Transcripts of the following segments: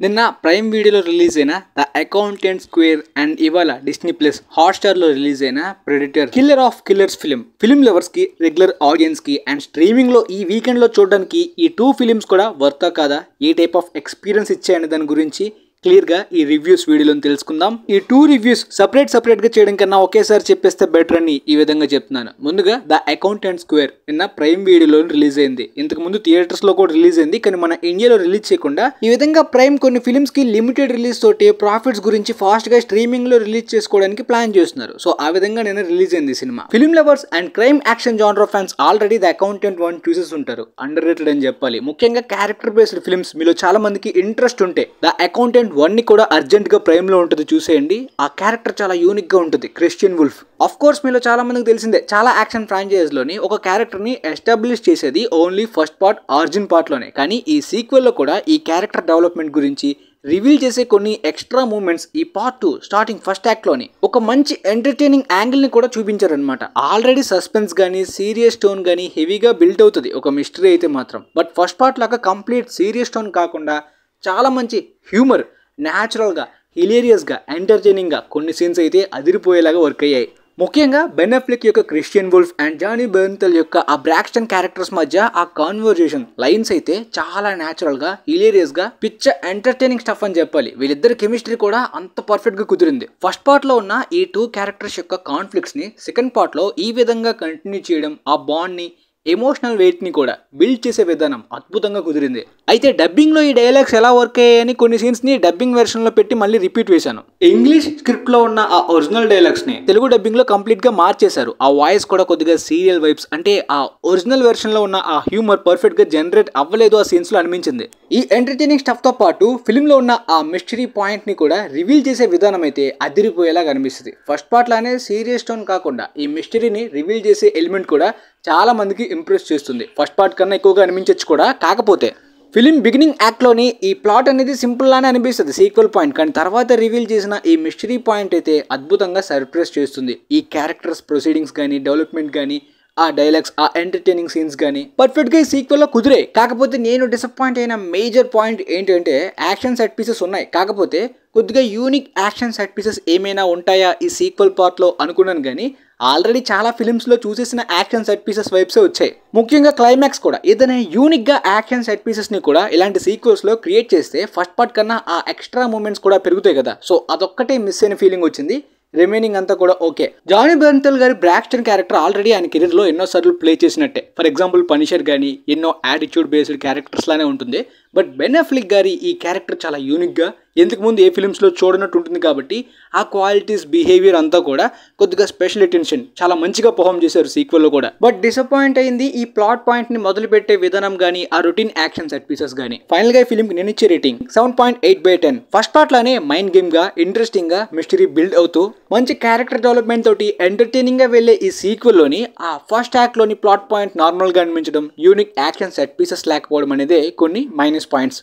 నిన్న ప్రైమ్ వీడియోలో రిలీజ్ అయిన ద అకౌంటెంట్ స్క్వేర్ అండ్ ఇవాళ డిస్నీ ప్లస్ హాట్స్టార్ లో రిలీజ్ అయిన predator killer of killers film lovers కి, రెగ్యులర్ ఆడియన్స్ కి అండ్ స్ట్రీమింగ్ లో ఈ వీకెండ్ లో చూడడానికి ఈ టూ ఫిలిమ్స్ కూడా వర్తా కాదా, ఏ టైప్ ఆఫ్ ఎక్స్పీరియన్స్ ఇచ్చాయనే దాని గురించి క్లియర్ గా ఈ రివ్యూస్ వీడియోలో తెలుసుకుందాం. ఈ టూ రివ్యూస్ సపరేట్ గా చేయడం కన్నా ఒకేసారి చెప్పేస్తే బెటర్ అని ఈ విధంగా చెప్తున్నాను. ముందుగా ద అకౌంటెంట్ స్క్వేర్ నిన్న ప్రైమ్ వీడియోలో రిలీజ్ అయింది. ఇంతకు ముందు థియేటర్స్ లో కూడా రిలీజ్ అయింది, కానీ మన ఇండియాలో రిలీజ్ చేయకుండా ఈ విధంగా ప్రైమ్ కొన్ని ఫిల్మ్స్ కి లిమిటెడ్ రిలీజ్ తోటి ప్రాఫిట్స్ గురించి ఫాస్ట్ గా స్ట్రీమింగ్ లో రిలీజ్ చేసుకోవడానికి ప్లాన్ చేస్తున్నారు. సో ఆ విధంగా నేను రిలీజ్ అయింది cinema. Film lovers and crime action genre fans already the accountant 1 చూసేసి ఉంటారు. అండర్ రేటెడ్ అని చెప్పాలి. ముఖ్యంగా క్యారెక్టర్ బేస్డ్ ఫిల్మ్స్ మీలో చాలా మందికి ఇంట్రెస్ట్ ఉంటే ద అకౌంటెంట్ 1 ని కూడా అర్జెంట్ గా ప్రైమ్ లో ఉంటుంది, చూసేయండి. ఆ క్యారెక్టర్ చాలా యూనిక్ గా ఉంటుంది, క్రిస్టియన్ వుల్ఫ్. ఆఫ్ కోర్స్ మీలో చాలా మందికి తెలిసిందే, చాలా యాక్షన్ ఫ్రాంచైజ్ లోని ఒక క్యారెక్టర్ ని ఎస్టాబ్లిష్ చేసేది only first part, origin part లోనే. కానీ ఈ సీక్వెల్ లో కూడా ఈ క్యారెక్టర్ డెవలప్మెంట్ గురించి రివీల్ చేసే కొన్ని ఎక్స్ట్రా మూమెంట్స్ ఈ పార్ట్ 2 స్టార్టింగ్ ఫస్ట్ యాక్ట్ లోని ఒక మంచి ఎంటర్టైనింగ్ యాంగిల్ ని కూడా చూపించారనమాట. ఆల్రెడీ సస్పెన్స్ గానీ, సీరియస్ టోన్ గానీ హెవీగా బిల్డ్ అవుతుంది ఒక మిస్టరీ అయితే మాత్రం. బట్ ఫస్ట్ పార్ట్ లాగా కంప్లీట్ సీరియస్ టోన్ కాకుండా చాలా మంచి హ్యూమర్, న్యాచురల్గా, హిలేరియస్గా, ఎంటర్టైనింగ్గా కొన్ని సీన్స్ అయితే అదిరిపోయేలాగా వర్క్ అయ్యాయి. ముఖ్యంగా బెన్ అఫ్లెక్ యొక్క క్రిస్టియన్ వుల్ఫ్ అండ్ జానీ బెర్న్థెల్ యొక్క ఆ బ్రాక్స్టన్ క్యారెక్టర్స్ మధ్య ఆ కాన్వర్జేషన్ లైన్స్ అయితే చాలా న్యాచురల్గా, హిలేరియస్గా, పిచ్చ ఎంటర్టైనింగ్ స్టఫ్ అని చెప్పాలి. వీళ్ళిద్దరి కెమిస్ట్రీ కూడా అంత పర్ఫెక్ట్గా కుదిరింది. ఫస్ట్ పార్ట్లో ఉన్న ఈ టూ క్యారెక్టర్స్ యొక్క కాన్ఫ్లిక్ట్స్ని సెకండ్ పార్ట్లో ఈ విధంగా కంటిన్యూ చేయడం, ఆ బాండ్ని, ఎమోషనల్ వెయిట్ ని కూడా బిల్డ్ చేసే విధానం అద్భుతంగా కుదిరింది. అయితే డబ్బింగ్ లో ఈ డైలాగ్స్ ఎలా వర్క్ అయ్యాయని కొన్ని సీన్స్ ని డబ్బింగ్ వెర్షన్ లో పెట్టి మళ్ళీ రిపీట్ వేశాను. ఇంగ్లీష్ స్క్రిప్ట్ లో ఉన్న ఆ ఒరిజినల్ డైలాగ్స్ ని తెలుగు డబ్బింగ్ లో కంప్లీట్ గా మార్చేశారు. ఆ వాయిస్ కూడా కొద్దిగా సీరియల్ వైబ్స్, అంటే ఆ ఒరిజినల్ వెర్షన్ లో ఉన్న ఆ హ్యూమర్ పర్ఫెక్ట్ గా జనరేట్ అవ్వలేదు ఆ సీన్స్ లో అనిపించింది. ఈ ఎంటర్టైనింగ్ స్టఫ్ తో పాటు ఫిల్మ్ లో ఉన్న ఆ మిస్టరీ పాయింట్ ని కూడా రివీల్ చేసే విధానం అయితే అదిరిపోయేలాగా అనిపిస్తుంది. ఫస్ట్ పార్ట్ లానే సీరియస్ టోన్ కాకుండా ఈ మిస్టరీని రివీల్ చేసే ఎలిమెంట్ కూడా చాలా మందికి ఇంప్రెస్ చేస్తుంది. ఫస్ట్ పార్ట్ కన్నా ఎక్కువగా అనిపించచ్చు కూడా. కాకపోతే ఫిలిం బిగినింగ్ యాక్ట్లోని ఈ ప్లాట్ అనేది సింపుల్ లానే అనిపిస్తుంది, సీక్వెల్ పాయింట్. కానీ తర్వాత రివీల్ చేసిన ఈ మిస్టరీ పాయింట్ అయితే అద్భుతంగా సర్ప్రైజ్ చేస్తుంది. ఈ క్యారెక్టర్స్ ప్రొసీడింగ్స్ కానీ, డెవలప్మెంట్ కానీ, ఆ డైలాగ్స్, ఆ ఎంటర్టైనింగ్ సీన్స్ కానీ పర్ఫెక్ట్గా ఈ సీక్వెల్లో కుదిరే. కాకపోతే నేను డిసప్పాయింట్ అయిన మేజర్ పాయింట్ ఏంటంటే యాక్షన్ సెట్ పీసెస్ ఉన్నాయి, కాకపోతే కొద్దిగా యూనిక్ యాక్షన్ సెట్ పీసెస్ ఏమైనా ఉంటాయా ఈ సీక్వెల్ పార్ట్లో అనుకున్నాను. కానీ ఆల్రెడీ చాలా ఫిల్మ్స్లో చూసేసిన యాక్షన్ సెట్ పీసెస్ వైబ్సే వచ్చాయి. ముఖ్యంగా క్లైమాక్స్ కూడా ఏదైనా యూనిక్గా యాక్షన్ సెట్ పీసెస్ని కూడా ఇలాంటి సీక్వెల్స్లో క్రియేట్ చేస్తే ఫస్ట్ పార్ట్ కన్నా ఆ ఎక్స్ట్రా మూమెంట్స్ కూడా పెరుగుతాయి కదా. సో అదొక్కటే మిస్ అయిన ఫీలింగ్ వచ్చింది. రిమైనింగ్ అంతా కూడా ఓకే. జానీ బెర్న్థెల్ గారి బ్రాక్స్టన్ క్యారెక్టర్ ఆల్రెడీ ఆయన కెరీర్లో ఎన్నోసార్లు ప్లే చేసినట్టే. ఫర్ ఎగ్జాంపుల్ పనిషర్ కానీ ఎన్నో యాటిట్యూడ్ బేస్డ్ క్యారెక్టర్స్ లానే ఉంటుంది. బట్ బెన్ అఫ్లెక్ గారి ఈ క్యారెక్టర్ చాలా యూనిక్గా, ఎందుకు ముందు ఏ ఫిల్మ్స్లో చూడనట్టు ఉంటుంది. కాబట్టి ఆ క్వాలిటీస్, బిహేవియర్ అంతా కూడా కొద్దిగా స్పెషల్ అటెన్షన్, చాలా మంచిగా పర్ఫామ్ చేశారు సీక్వెల్లో కూడా. బట్ డిసప్పాయింట్ అయింది ఈ ప్లాట్ పాయింట్ని మొదలుపెట్టే విధానం కానీ, ఆ రొటీన్ యాక్షన్ సెట్ పీసెస్ కానీ. ఫైనల్గా ఈ ఫిల్మ్కి నేను ఇచ్చే రేటింగ్ 7.8/10. ఫస్ట్ పార్ట్ లానే మైండ్ గేమ్గా, ఇంట్రెస్టింగ్గా మిస్టరీ బిల్డ్ అవుతూ మంచి క్యారెక్టర్ డెవలప్మెంట్ తోటి ఎంటర్టైనింగ్గా వెళ్ళే ఈ సీక్వెల్లోని ఆ ఫస్ట్ యాక్ట్లోని ప్లాట్ పాయింట్ నార్మల్గా అనిపించడం, యూనిక్ యాక్షన్ సెట్ పీసెస్ లేకపోవడం అనేదే కొన్ని మైనస్ పాయింట్స్.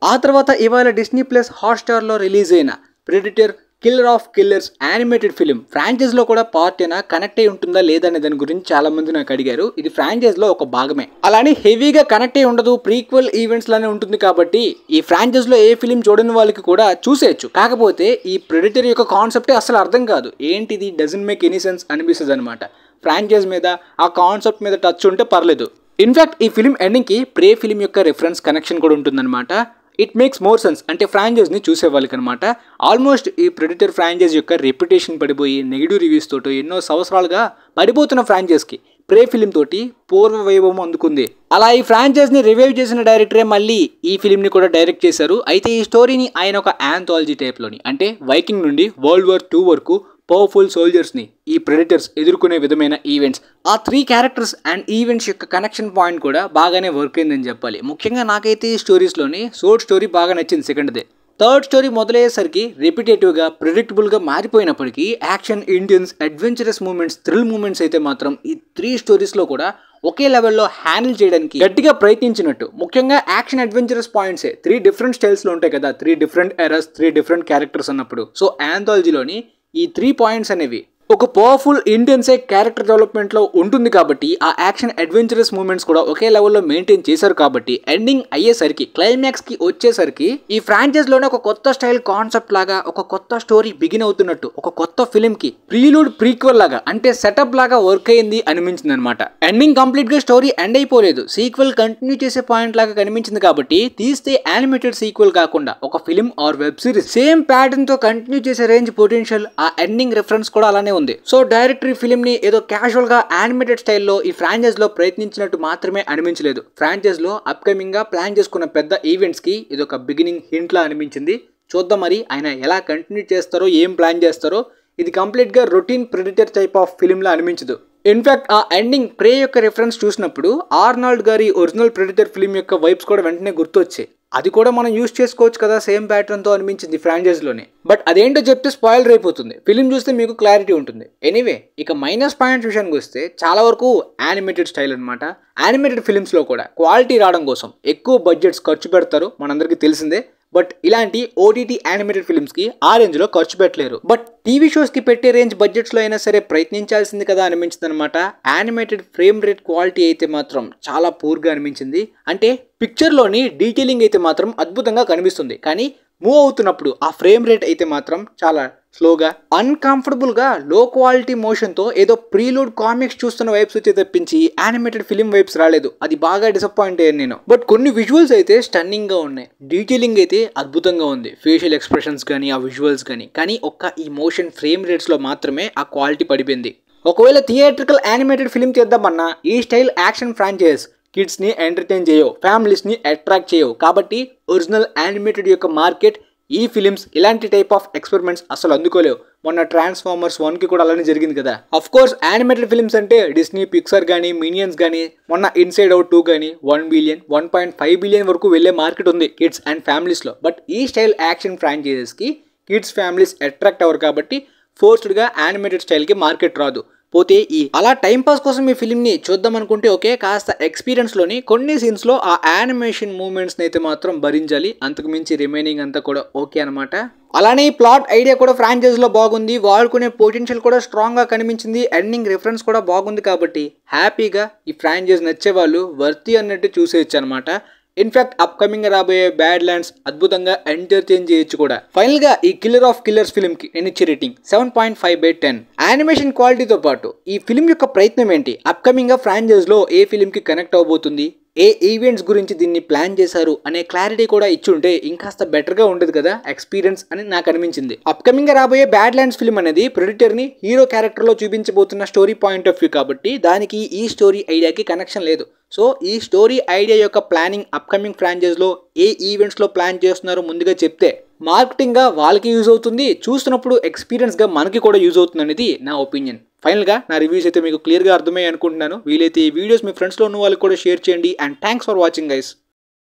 ఆ తర్వాత ఇవాళ డిస్నీ ప్లస్ హాట్స్టార్లో రిలీజ్ అయిన predator killer of killers animated film ఫ్రాంచైజ్లో కూడా పార్ట్ అయినా కనెక్ట్ అయి ఉంటుందా లేదా అనే దాని గురించి చాలా మంది నాకు అడిగారు. ఇది ఫ్రాంచైజ్లో ఒక భాగమే, అలానే హెవీగా కనెక్ట్ అయి ఉండదు, ప్రీక్వెల్ ఈవెంట్స్ లానే ఉంటుంది. కాబట్టి ఈ ఫ్రాంచైజ్లో ఏ ఫిలిం చూడని వాళ్ళకి కూడా చూసేయచ్చు. కాకపోతే ఈ ప్రెడిటర్ యొక్క కాన్సెప్టే అసలు అర్థం కాదు, ఏంటిది, డజంట్ మేక్ ఎనీ సెన్స్ అనిపిస్తుంది అనమాట. ఫ్రాంచైజ్ మీద, ఆ కాన్సెప్ట్ మీద టచ్ ఉంటే పర్లేదు. ఇన్ఫ్యాక్ట్ ఈ ఫిలిం ఎండింగ్కి ప్రే ఫిలిం యొక్క రిఫరెన్స్ కనెక్షన్ కూడా ఉంటుందన్నమాట. ఇట్ మేక్స్ మోర్ సెన్స్, అంటే ఫ్రాంచైజ్ని చూసే వాళ్ళకి అనమాట. ఆల్మోస్ట్ ఈ ప్రెడిటర్ ఫ్రాంచైజ్ యొక్క రెప్యుటేషన్ పడిపోయి నెగిటివ్ రివ్యూస్ తోటి ఎన్నో సంవత్సరాలుగా పడిపోతున్న ఫ్రాంచైజ్కి ప్రే ఫిలిం తోటి పూర్వ వైభవం అందుకుంది. అలా ఈ ఫ్రాంచైజ్ని రివైవ్ చేసిన డైరెక్టరే మళ్ళీ ఈ ఫిలింని కూడా డైరెక్ట్ చేశారు. అయితే ఈ స్టోరీని ఆయన ఒక యాంథాలజీ టైప్లోని, అంటే వైకింగ్ నుండి వరల్డ్ వార్ 2 వరకు పవర్ఫుల్ సోల్జర్స్ని ఈ ప్రెడిటర్స్ ఎదుర్కొనే విధమైన ఈవెంట్స్, ఆ 3 క్యారెక్టర్స్ అండ్ ఈవెంట్స్ యొక్క కనెక్షన్ పాయింట్ కూడా బాగానే వర్క్ అయిందని చెప్పాలి. ముఖ్యంగా నాకైతే ఈ స్టోరీస్లోని సోర్డ్ స్టోరీ బాగా నచ్చింది. సెకండ్దే. థర్డ్ స్టోరీ మొదలయ్యేసరికి రిపిటేటివ్గా, ప్రిడిక్టబుల్గా మారిపోయినప్పటికీ action, Indians, adventurous moments, thrill moments అయితే మాత్రం ఈ 3 స్టోరీస్లో కూడా ఒకే లెవెల్లో హ్యాండిల్ చేయడానికి గట్టిగా ప్రయత్నించినట్టు. ముఖ్యంగా యాక్షన్, అడ్వెంచరస్ పాయింట్సే 3 డిఫరెంట్ స్టైల్స్లో ఉంటాయి కదా, 3 డిఫరెంట్ ఎరాస్, 3 డిఫరెంట్ క్యారెక్టర్స్ అన్నప్పుడు. సో యాంథాలజీలోని ఈ 3 పాయింట్స్ అనేవి ఒక పవర్ఫుల్ ఇంటెన్సే క్యారెక్టర్ డెవలప్మెంట్ లో ఉంటుంది కాబట్టి ఆ యాక్షన్ అడ్వెంచరస్ మూమెంట్స్ కూడా ఒకే లెవెల్లో మెయింటైన్ చేశారు కాబట్టి ఎండింగ్ అయ్యేసరికి క్లైమాక్స్ కి వచ్చేసరికి ఈ ఫ్రాంచైజ్ లోనే ఒక కొత్త స్టైల్ కాన్సెప్ట్ లాగా ఒక కొత్త స్టోరీ బిగిన్ అవుతున్నట్టు ఒక కొత్త ఫిలిం కి ప్రీలూడ్ ప్రీక్వెల్ లాగా అంటే సెటప్ లాగా వర్క్ అయింది అనిపించింది అనమాట. ఎండింగ్ కంప్లీట్ గా స్టోరీ ఎండ్ అయిపోలేదు, సీక్వెల్ కంటిన్యూ చేసే పాయింట్ లాగా కనిపించింది కాబట్టి తీస్తే యానిమేటెడ్ సీక్వెల్ కాకుండా ఒక film or web series same pattern తో కంటిన్యూ చేసే రేంజ్ పొటెన్షియల్ ఆ ఎండింగ్ రిఫరెన్స్ కూడా అలానే ఉంది. సో డైరెక్టర్ ఈ ఫిలిం ని ఏదో క్యాజువల్ గా యానిమేటెడ్ స్టైల్లో ఈ ఫ్రాంచైజ్ లో ప్రయత్నించినట్టు మాత్రమే అనిపించలేదు. ఫ్రాంచైజ్ లో అప్కమింగ్ గా ప్లాన్ చేసుకున్న పెద్ద ఈవెంట్స్ కి ఇది ఒక బిగినింగ్ హింట్ లా అనిపించింది. చూద్దాం మరి ఆయన ఎలా కంటిన్యూ చేస్తారో ఏం ప్లాన్ చేస్తారో. ఇది కంప్లీట్ గా routine predator type of film లా అనిపించదు. ఇన్ఫాక్ట్ ఆ ఎండింగ్ ప్రే యొక్క రిఫరెన్స్ చూసినప్పుడు ఆర్నాల్డ్ గారి ఒరిజినల్ ప్రెడిటర్ ఫిలిం యొక్క వైబ్స్ కూడా వెంటనే గుర్తొచ్చాయి. అది కూడా మనం యూజ్ చేసుకోవచ్చు కదా సేమ్ ప్యాటర్న్ తో అనిపించింది ఫ్రాంచైజ్ లోనే. బట్ అదేంటో చెప్తే స్పాయిలర్ అయిపోతుంది, ఫిలిం చూస్తే మీకు క్లారిటీ ఉంటుంది. ఎనీవే ఇక మైనస్ పాయింట్స్ విషయానికి వస్తే చాలా వరకు యానిమేటెడ్ స్టైల్ అనమాట. యానిమేటెడ్ ఫిలిమ్స్ లో కూడా క్వాలిటీ రావడం కోసం ఎక్కువ బడ్జెట్స్ ఖర్చు పెడతారు, మనందరికీ తెలిసిందే. బట్ ఇలాంటి ఓటీటీ యానిమేటెడ్ ఫిల్మ్స్ కి ఆ రేంజ్ లో ఖర్చు పెట్టలేరు. బట్ టీవీ షోస్ కి పెట్టే రేంజ్ బడ్జెట్స్ లో అయినా సరే ప్రయత్నించాల్సింది కదా అనిపించింది అనమాట. యానిమేటెడ్ ఫ్రేమ్ రేట్ క్వాలిటీ అయితే మాత్రం చాలా పూర్ గా అనిపించింది. అంటే పిక్చర్ లోని డీటెయిలింగ్ అయితే మాత్రం అద్భుతంగా కనిపిస్తుంది, కానీ మూవ్ అవుతున్నప్పుడు ఆ ఫ్రేమ్ రేట్ అయితే మాత్రం చాలా స్లోగా అన్కంఫర్టబుల్ గా లో క్వాలిటీ మోషన్ తో ఏదో ప్రీలూడ్ కామిక్స్ చూస్తున్న వైబ్స్ వచ్చి తెప్పించి యానిమేటెడ్ ఫిలిం వైబ్స్ రాలేదు. అది బాగా డిసప్పాయింట్ అయ్యాను నేను. బట్ కొన్ని విజువల్స్ అయితే స్టన్నింగ్ గా ఉన్నాయి, డీటెయిలింగ్ అయితే అద్భుతంగా ఉంది, ఫేషియల్ ఎక్స్ప్రెషన్స్ కానీ ఆ విజువల్స్ కానీ. కానీ ఒక్క ఈ మోషన్ ఫ్రేమ్ రేట్స్ లో మాత్రమే ఆ క్వాలిటీ పడిపోయింది. ఒకవేళ థియేట్రికల్ యానిమేటెడ్ ఫిలిం చేద్దామన్నా ఈ స్టైల్ యాక్షన్ ఫ్రాంచైజ్ కిడ్స్ ని ఎంటర్టైన్ చేయవు, ఫ్యామిలీస్ ని అట్రాక్ట్ చేయవు. కాబట్టి ఒరిజినల్ యానిమేటెడ్ యొక్క మార్కెట్ ఈ ఫిలిమ్స్ ఇలాంటి టైప్ ఆఫ్ ఎక్స్పెరిమెంట్స్ అసలు అందుకోలేవు. మొన్న ట్రాన్స్ఫార్మర్స్ 1 కి కూడా అలానే జరిగింది కదా. అఫ్ కోర్స్ యానిమేటెడ్ ఫిల్మ్స్ అంటే డిస్నీ, పిక్సార్ కానీ, మినియన్స్ కానీ, మొన్న ఇన్సైడ్ అవుట్ 2 కానీ 1 బిలియన్ 1.5 బిలియన్ వరకు వెళ్లే మార్కెట్ ఉంది కిడ్స్ అండ్ ఫ్యామిలీస్ లో. బట్ ఈ స్టైల్ యాక్షన్ ఫ్రాంచైజెస్ కి కిడ్స్ ఫ్యామిలీస్ అట్రాక్ట్ అవ్వరు కాబట్టి ఫోర్స్డ్ గా యానిమేటెడ్ స్టైల్ కి మార్కెట్ రాదు. పోతే ఈ అలా టైంపాస్ కోసం ఈ ఫిలింని చూద్దాం అనుకుంటే ఓకే, కాస్త ఎక్స్పీరియన్స్లోని కొన్ని సీన్స్లో ఆ యానిమేషన్ మూమెంట్స్ని అయితే మాత్రం భరించాలి, అంతకు మించి రిమైనింగ్ అంతా కూడా ఓకే అనమాట. అలానే ఈ ప్లాట్ ఐడియా కూడా ఫ్రాంచైజ్లో బాగుంది, వాడుకునే పొటెన్షియల్ కూడా స్ట్రాంగ్గా కనిపించింది, ఎండింగ్ రిఫరెన్స్ కూడా బాగుంది. కాబట్టి హ్యాపీగా ఈ ఫ్రాంచైజ్ నచ్చే వాళ్ళు వర్తి అన్నట్టు చూసేయచ్చు అనమాట. ఇన్ఫాక్ట్ అప్కమింగ్ రాబోయే బ్యాడ్ ల్యాండ్స్ అద్భుతంగా ఎంటర్టైన్ చేయొచ్చు కూడా. ఫైనల్ గా ఈ కిల్లర్ ఆఫ్ కిల్లర్స్ ఫిల్మ్ కి నేను ఇచ్చే రేటింగ్ 7.5/10. యానిమేషన్ క్వాలిటీతో పాటు ఈ ఫిల్మ్ యొక్క ప్రయత్నం ఏంటి, అప్కమింగ్ గా ఫ్రాంచైజ్ లో ఏ ఫిల్మ్ కి కనెక్ట్ అవబోతుంది, ఏ ఈవెంట్స్ గురించి దీన్ని ప్లాన్ చేశారు అనే క్లారిటీ కూడా ఇచ్చుంటే ఇంకాస్త బెటర్ గా ఉండదు కదా ఎక్స్పీరియన్స్ అని నాకు అనిపించింది. అప్కమింగ్ గా రాబోయే బ్యాడ్ ల్యాండ్స్ ఫిల్మ్ అనేది ప్రెడిటర్ ని హీరో క్యారెక్టర్ లో చూపించబోతున్న స్టోరీ పాయింట్ ఆఫ్ వ్యూ కాబట్టి దానికి ఈ స్టోరీ ఐడియాకి కనెక్షన్ లేదు. సో ఈ స్టోరీ ఐడియా యొక్క ప్లానింగ్ అప్కమింగ్ ఫ్రాంచైజ్ లో ఏ ఈవెంట్స్ లో ప్లాన్ చేస్తున్నారో ముందుగా చెప్తే మార్కెటింగ్ గా వాళ్ళకి యూజ్ అవుతుంది, చూస్తున్నప్పుడు ఎక్స్పీరియన్స్ గా మనకి కూడా యూజ్ అవుతుంది అనేది నా ఒపీనియన్. ఫైనల్ గా నా రివ్యూస్ అయితే మీకు క్లియర్ గా అర్థమయ్యాయి అనుకుంటున్నాను. వీలైతే ఈ వీడియోస్ మీ ఫ్రెండ్స్ లో ఉన్న వాళ్ళకి కూడా షేర్ చేయండి. And thanks for watching guys.